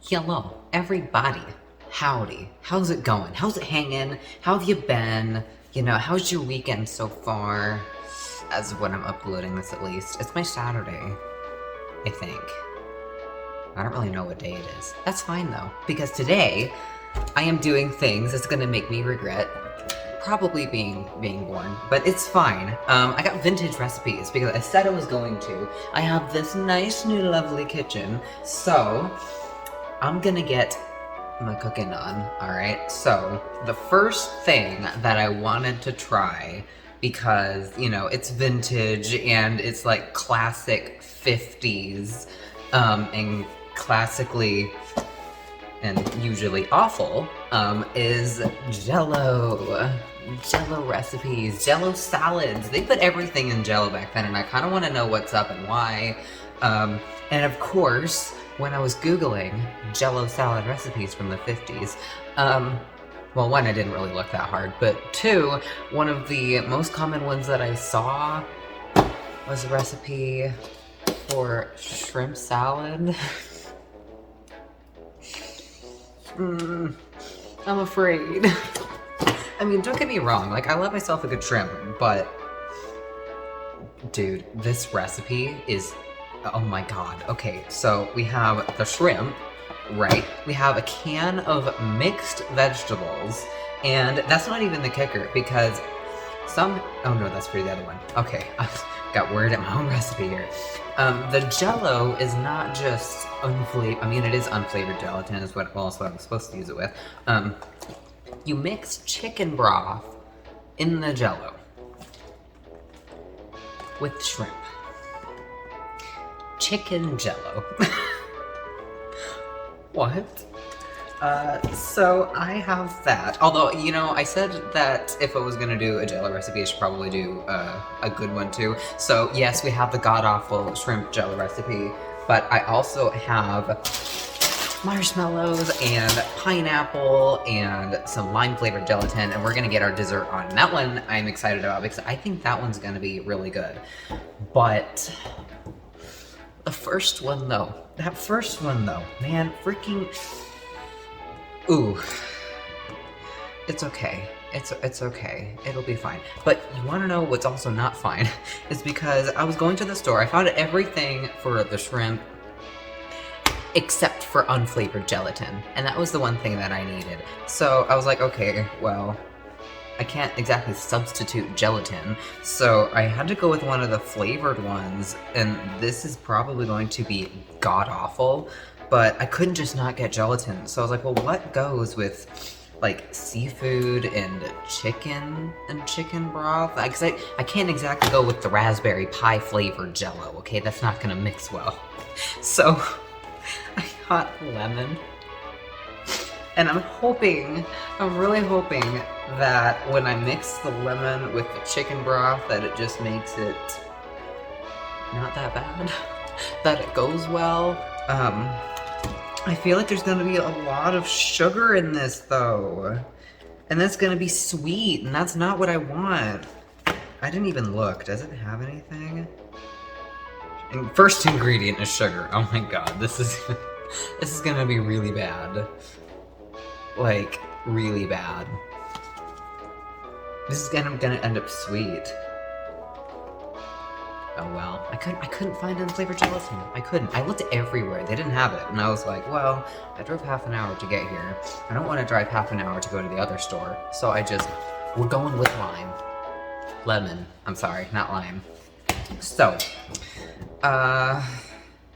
Hello, everybody. Howdy. How's it going? How's it hanging? How have you been? You know, how's your weekend so far? As of when I'm uploading this, at least. It's my Saturday, I think. I don't really know what day it is. That's fine, though, because today I am doing things that's gonna make me regret probably being born, but it's fine. I got vintage recipes because I said I was going to. I have this nice new lovely kitchen, so I'm gonna get my cooking on, alright? So, the first thing that I wanted to try, because, you know, it's vintage and it's like classic 50s, and classically and usually awful, is JELLO. JELLO recipes, JELLO salads. They put everything in JELLO back then, and I kind of want to know what's up and why. And of course, when I was Googling JELLO salad recipes from the 50s, well, one, I didn't really look that hard, but two, one of the most common ones that I saw was a recipe for shrimp salad. I'm afraid. I mean, don't get me wrong, like, I love myself a good shrimp, but dude, this recipe is, oh my god. Okay, so we have the shrimp, right? We have a can of mixed vegetables, and that's not even the kicker, because oh no, that's for the other one. Okay, I got word at my own recipe here. The JELLO is not just unflavored, I mean, it is unflavored gelatin is what I'm supposed to use it with. You mix chicken broth in the JELLO with shrimp. Chicken JELLO. What? So I have that. Although, you know, I said that if I was gonna do a JELLO recipe, I should probably do a good one too. So yes, we have the god-awful shrimp JELLO recipe, but I also have marshmallows and pineapple and some lime-flavored gelatin, and we're gonna get our dessert on. And that one I'm excited about because I think that one's gonna be really good. But the first one though, man, freaking, ooh, it's okay. It's okay. It'll be fine. But you want to know what's also not fine? Is because I was going to the store, I found everything for the shrimp except for unflavored gelatin, and that was the one thing that I needed. So I was like, okay, well, I can't exactly substitute gelatin, so I had to go with one of the flavored ones, and this is probably going to be god-awful, but I couldn't just not get gelatin. So I was like, well, what goes with like seafood and chicken broth? Because I can't exactly go with the raspberry pie flavored JELLO, okay? That's not gonna mix well. So I got lemon, and I'm really hoping that when I mix the lemon with the chicken broth that it just makes it not that bad, that it goes well. I feel like there's gonna be a lot of sugar in this though, and that's gonna be sweet, and that's not what I want. I didn't even look, does it have anything? And first ingredient is sugar. Oh my god, this is gonna be really bad. Like, really bad. This is gonna end up sweet. Oh well, I couldn't find unflavored gelatin. I couldn't. I looked everywhere. They didn't have it, and I was like, well, I drove half an hour to get here. I don't want to drive half an hour to go to the other store, so we're going with lime. Lemon. I'm sorry, not lime. So,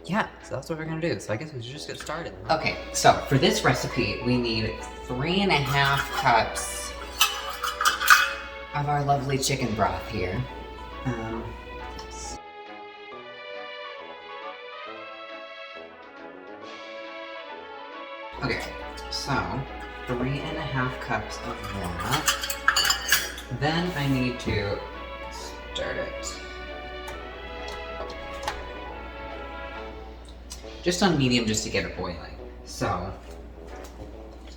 yeah, so that's what we're gonna do. So I guess we should just get started. Okay, so for this recipe, we need 3.5 cups of our lovely chicken broth here. Okay, so 3.5 cups of that. Then I need to start it. Just on medium, just to get it boiling. So,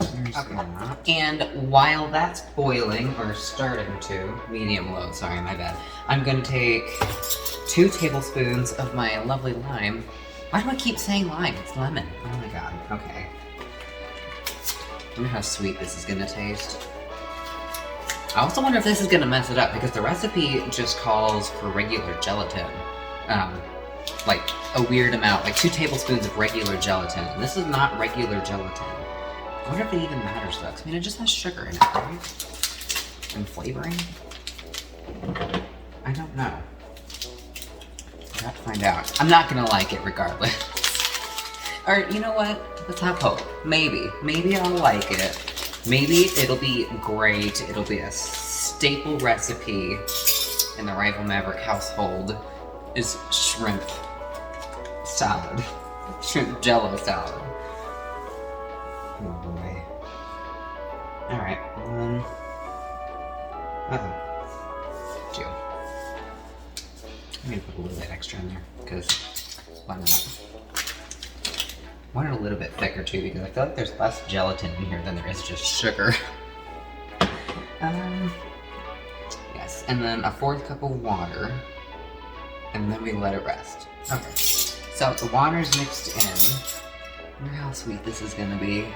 okay. And while that's boiling, or starting to, medium-low, sorry, my bad, I'm gonna take 2 tablespoons of my lovely lime. Why do I keep saying lime? It's lemon. Oh my god, okay. wonder how sweet this is gonna taste. I also wonder if this is gonna mess it up because the recipe just calls for regular gelatin. Like a weird amount, like 2 tablespoons of regular gelatin. And this is not regular gelatin. I wonder if it even matters though, 'cause, I mean, it just has sugar in it, right? And flavoring? I don't know. I have to find out. I'm not gonna like it regardless. Or, you know what? Let's have hope. Maybe. Maybe I'll like it. Maybe it'll be great. It'll be a staple recipe in the Rival Maverick household is shrimp salad. Shrimp jello salad. Oh boy. Alright, two. I'm gonna put a little bit extra in there, because why not? I want it a little bit thicker too, because I feel like there's less gelatin in here than there is just sugar. Yes, and then a 1/4 cup of water, and then we let it rest. Okay, so the water's mixed in. I wonder how sweet this is gonna be.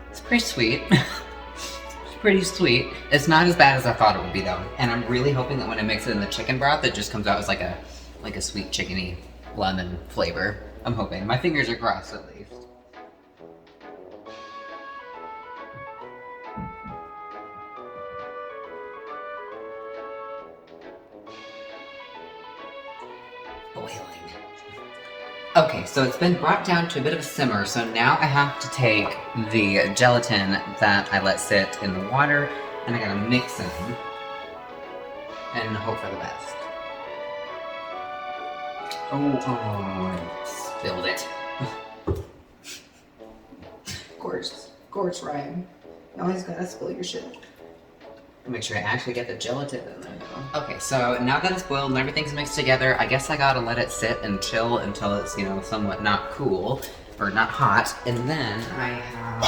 It's pretty sweet. It's pretty sweet. It's not as bad as I thought it would be though, and I'm really hoping that when I mix it in the chicken broth, it just comes out as like a sweet chickeny lemon flavor. I'm hoping. My fingers are crossed at least. Boiling. Okay, so it's been brought down to a bit of a simmer, so now I have to take the gelatin that I let sit in the water, and I gotta mix them, and hope for the best. Oh, I spilled it. Of course, Ryan. You always gotta spill your shit. Make sure I actually get the gelatin in there though. Okay, so now that it's boiled and everything's mixed together, I guess I gotta let it sit and chill until it's, you know, somewhat not cool, or not hot, and then I have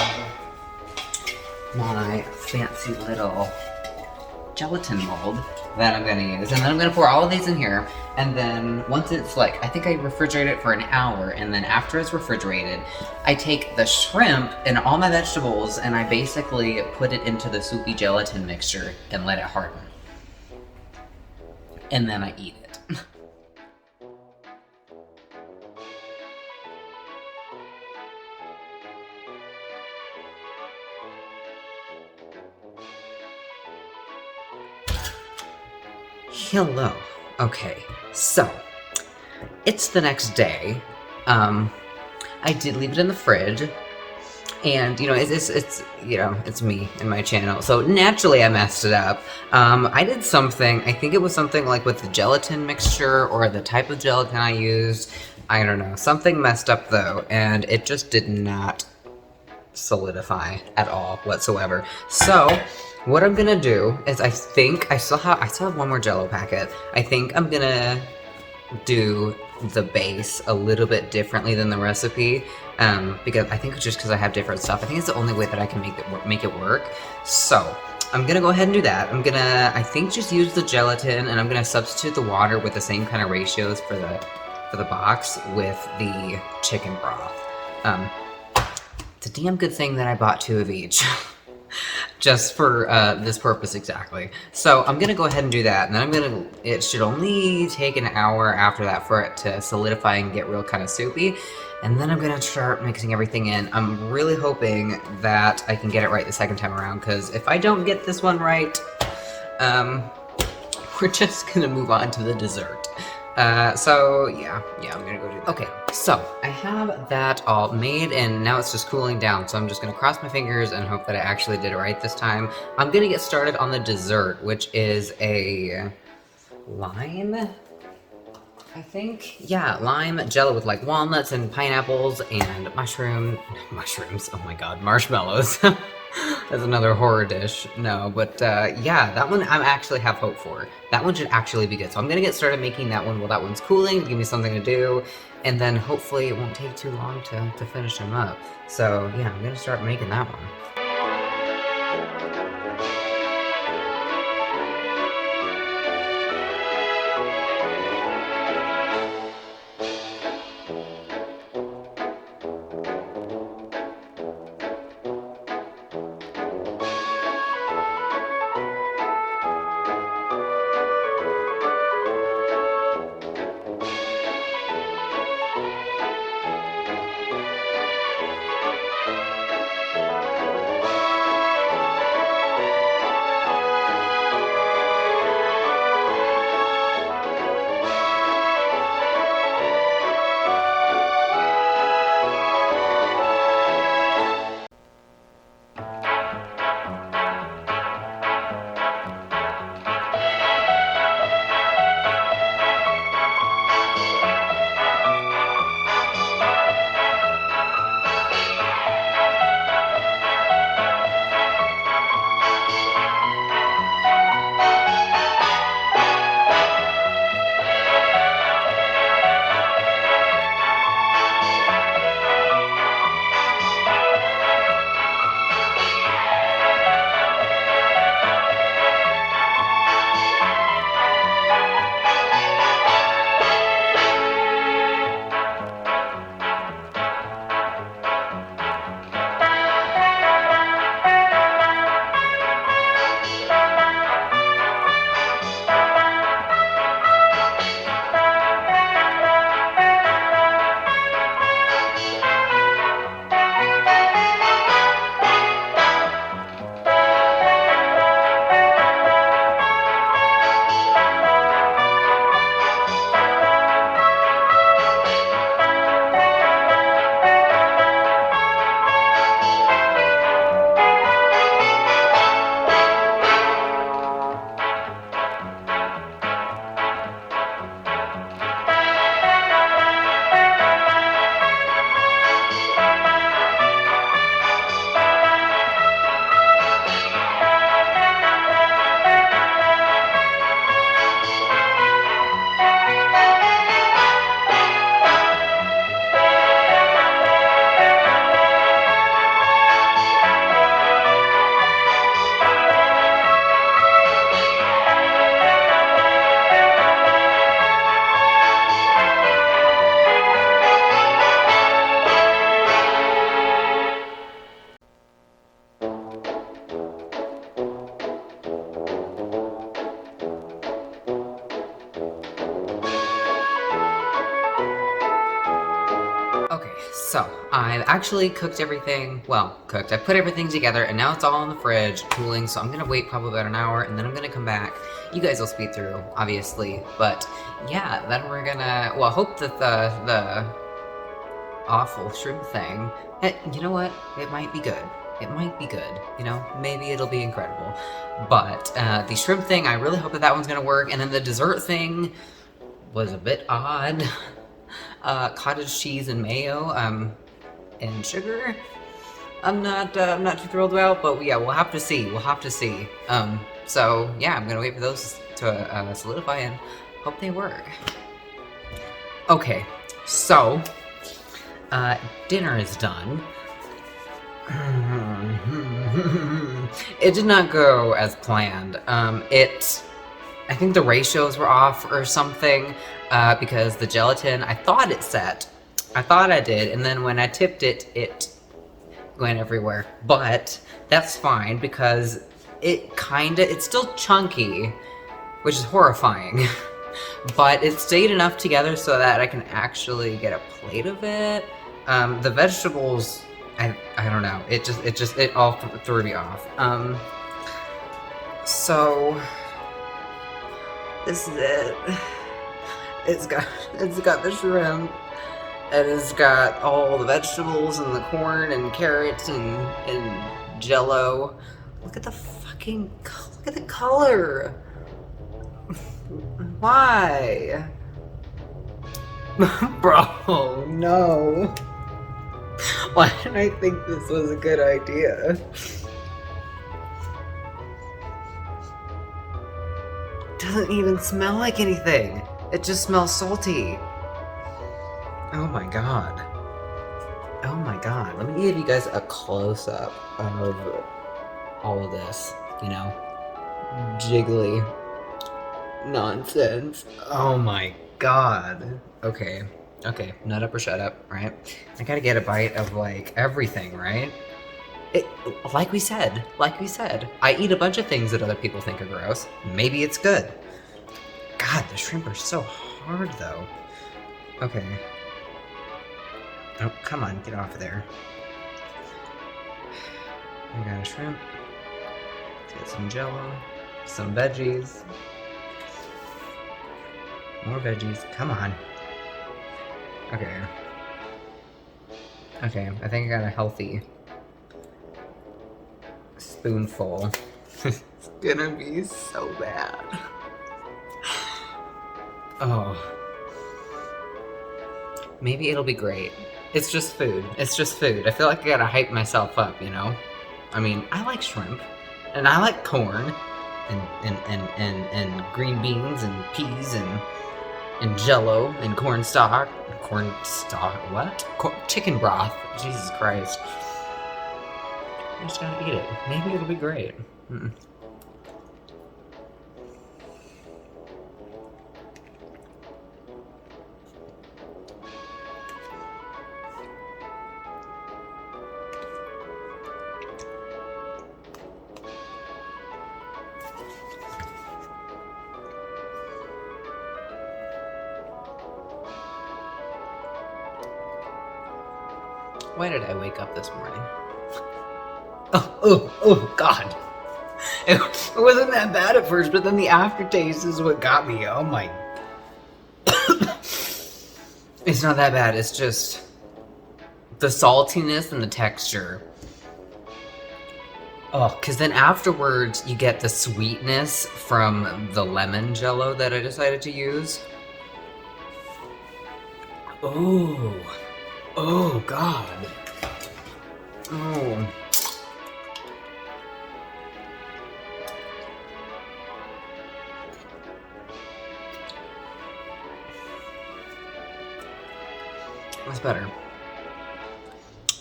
my fancy little gelatin mold that I'm gonna use, and then I'm gonna pour all of these in here, and then once it's like, I think I refrigerate it for an hour, and then after it's refrigerated, I take the shrimp and all my vegetables and I basically put it into the soupy gelatin mixture and let it harden. And then I eat it. Hello. Okay, so it's the next day. I did leave it in the fridge, and you know, it's you know, it's me and my channel, so naturally I messed it up. I did something. I think it was something like with the gelatin mixture or the type of gelatin I used. I don't know. Something messed up though, and it just did not solidify at all whatsoever. So what I'm gonna do is I think I still have one more Jello packet. I think I'm gonna do the base a little bit differently than the recipe, because I think it's just because I have different stuff. I think it's the only way that I can make it work. So I'm gonna go ahead and do that. I'm gonna, I think, just use the gelatin, and I'm gonna substitute the water with the same kind of ratios for the box with the chicken broth. It's a damn good thing that I bought 2 of each. Just for this purpose exactly. So I'm gonna go ahead and do that, and then it should only take an hour after that for it to solidify and get real kind of soupy, and then I'm gonna start mixing everything in. I'm really hoping that I can get it right the second time around, because if I don't get this one right, we're just gonna move on to the dessert. So yeah, I'm gonna go do that. Okay, so I have that all made, and now it's just cooling down, so I'm just gonna cross my fingers and hope that I actually did it right this time. I'm gonna get started on the dessert, which is a lime, I think? Yeah, lime Jello with like walnuts and pineapples and mushrooms, oh my god, marshmallows. That's another horror dish. No, but yeah, that one I actually have hope for. That one should actually be good. So I'm gonna get started making that one while that one's cooling, to give me something to do, and then hopefully it won't take too long to finish them up. So yeah, I'm gonna start making that one. So, I've actually cooked everything, well, cooked. I put everything together, and now it's all in the fridge, cooling, so I'm gonna wait probably about an hour, and then I'm gonna come back. You guys will speed through, obviously, but yeah, then we're gonna, well, hope that the awful shrimp thing, you know what, it might be good. It might be good, you know, maybe it'll be incredible. But, the shrimp thing, I really hope that that one's gonna work, and then the dessert thing was a bit odd. Cottage cheese and mayo, and sugar. I'm not too thrilled about, but yeah, we'll have to see. We'll have to see. So yeah, I'm gonna wait for those to solidify and hope they work. Okay, so dinner is done. It did not go as planned. I think the ratios were off or something, because the gelatin, I thought it set. I thought I did, and then when I tipped it, it went everywhere. But that's fine, because it's still chunky, which is horrifying. But it stayed enough together so that I can actually get a plate of it. The vegetables, I don't know, it all threw me off. So this is it. It's got the shrimp, and it's got all the vegetables and the corn and carrots and JELLO. Look at the color. Why? Bro, no. Why didn't I think this was a good idea? Doesn't even smell like anything. It just smells salty. Oh my god. Oh my god. Let me give you guys a close-up of all of this, you know? Jiggly nonsense. Oh my god. Okay. Okay, nut up or shut up, right? I gotta get a bite of, like, everything, right? Like we said, I eat a bunch of things that other people think are gross. Maybe it's good. God, the shrimp are so hard, though. Okay. Oh, come on, get off of there. I got a shrimp. Get some JELLO. Some veggies. More veggies. Come on. Okay. Okay, I think I got a healthy spoonful. It's gonna be so bad. Oh. Maybe it'll be great. It's just food. It's just food. I feel like I gotta hype myself up, you know? I mean, I like shrimp, and I like corn, and green beans, and peas, and JELLO, and corn stock, what? Chicken broth. Jesus Christ. I just gotta eat it. Maybe it'll be great. Why did I wake up this morning? Oh, God. It wasn't that bad at first, but then the aftertaste is what got me. Oh my. It's not that bad, it's just the saltiness and the texture. Oh, because then afterwards you get the sweetness from the lemon JELLO that I decided to use. Oh, God. Oh. That's better.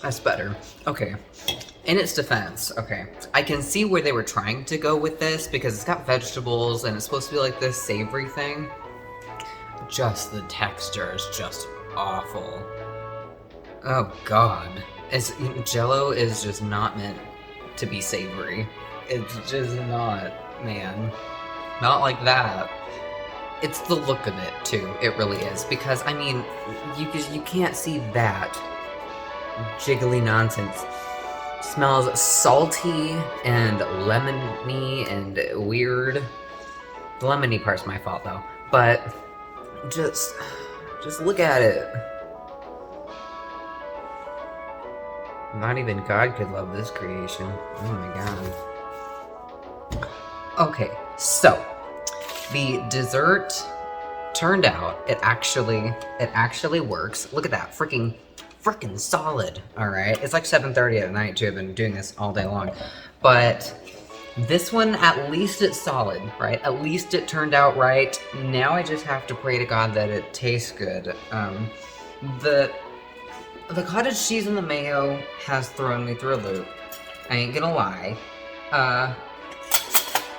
That's better. Okay. In its defense, okay, I can see where they were trying to go with this because it's got vegetables and it's supposed to be like this savory thing. Just the texture is just awful. Oh God. JELLO is just not meant to be savory. It's just not, man. Not like that. It's the look of it too. It really is because I mean, you can't see that jiggly nonsense. Smells salty and lemony and weird. The lemony part's my fault though. But just look at it. Not even God could love this creation. Oh my god. Okay, so the dessert turned out it actually works. Look at that, freaking solid. All right, it's like 7:30 at night too. I've been doing this all day long, but this one at least it's solid, right? At least it turned out right. Now I just have to pray to God that it tastes good. The cottage cheese and the mayo has thrown me through a loop. I ain't gonna lie.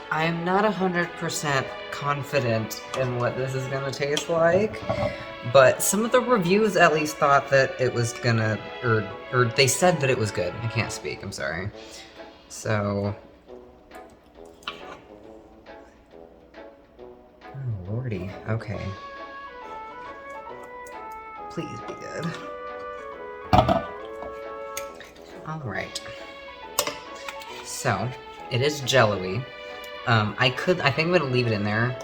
I'm not 100% confident in what this is gonna taste like, but some of the reviews at least thought that it was gonna, or they said that it was good. I can't speak, I'm sorry. So... oh, lordy. Okay. Please be good. Alright. So, it is jello-y. I think I'm gonna leave it in there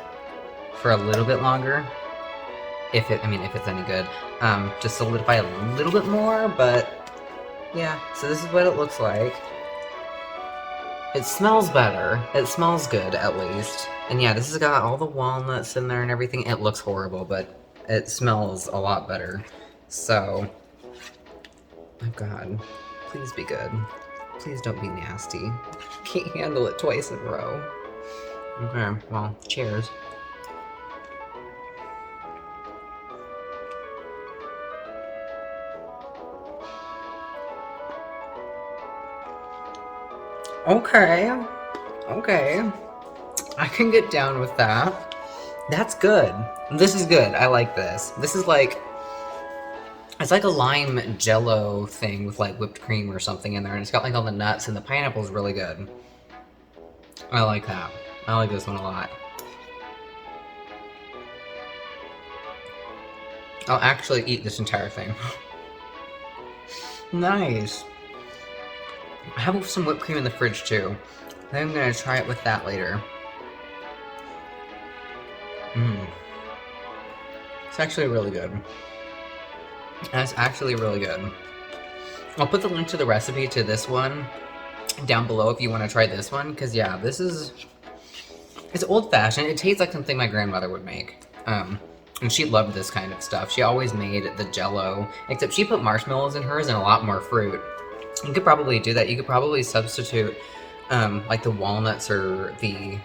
for a little bit longer. If it's any good. To solidify a little bit more, but yeah, so this is what it looks like. It smells better. It smells good, at least. And yeah, this has got all the walnuts in there and everything. It looks horrible, but it smells a lot better. So, oh god, please be good. Please don't be nasty. Can't handle it twice in a row. Okay, well, cheers. Okay. I can get down with that. That's good. This is good. I like this. This is like... it's like a lime jello thing with like whipped cream or something in there, and it's got like all the nuts, and the pineapple's really good. I like that. I like this one a lot. I'll actually eat this entire thing. Nice. I have some whipped cream in the fridge too. I think I'm gonna try it with that later. It's actually really good. That's actually really good. I'll put the link to the recipe to this one down below if you want to try this one, because yeah, this is... it's old-fashioned. It tastes like something my grandmother would make. And she loved this kind of stuff. She always made the jello, except she put marshmallows in hers and a lot more fruit. You could probably do that. You could probably substitute like the walnuts or the...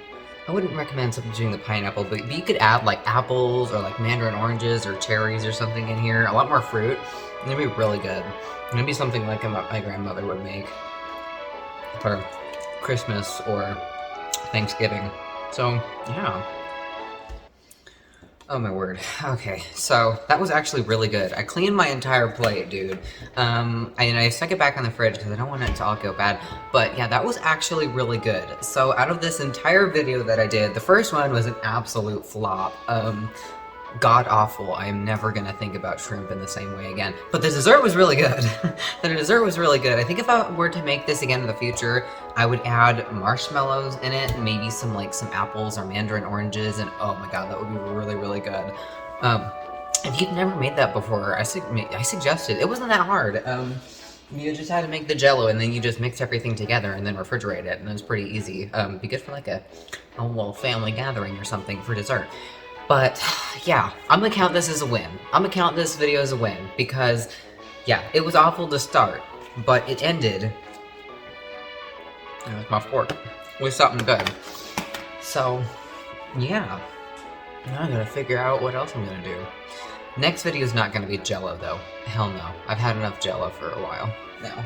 I wouldn't recommend substituting the pineapple, but you could add like apples or like mandarin oranges or cherries or something in here. A lot more fruit. And it'd be really good. And it'd be something like my grandmother would make for Christmas or Thanksgiving. So, yeah. Oh my word. Okay, so that was actually really good. I cleaned my entire plate, dude. And I stuck it back in the fridge because I don't want it to all go bad. But yeah, that was actually really good. So out of this entire video that I did, the first one was an absolute flop. God-awful. I am never gonna think about shrimp in the same way again. But the dessert was really good. The dessert was really good. I think if I were to make this again in the future, I would add marshmallows in it, maybe some apples or mandarin oranges, and oh my god, that would be really, really good. If you've never made that before, I suggest it. It wasn't that hard. You just had to make the jello, and then you just mix everything together and then refrigerate it, and it was pretty easy. Be good for like a little family gathering or something for dessert. But, yeah, I'm gonna count this as a win. I'm gonna count this video as a win, because, yeah, it was awful to start, but it ended with my fork with something good. So, yeah, now I gotta figure out what else I'm gonna do. Next video is not gonna be jello, though. Hell no. I've had enough jello for a while now.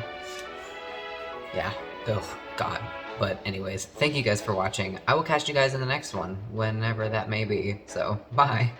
Yeah, oh, God. But anyways, thank you guys for watching. I will catch you guys in the next one, whenever that may be. So, bye.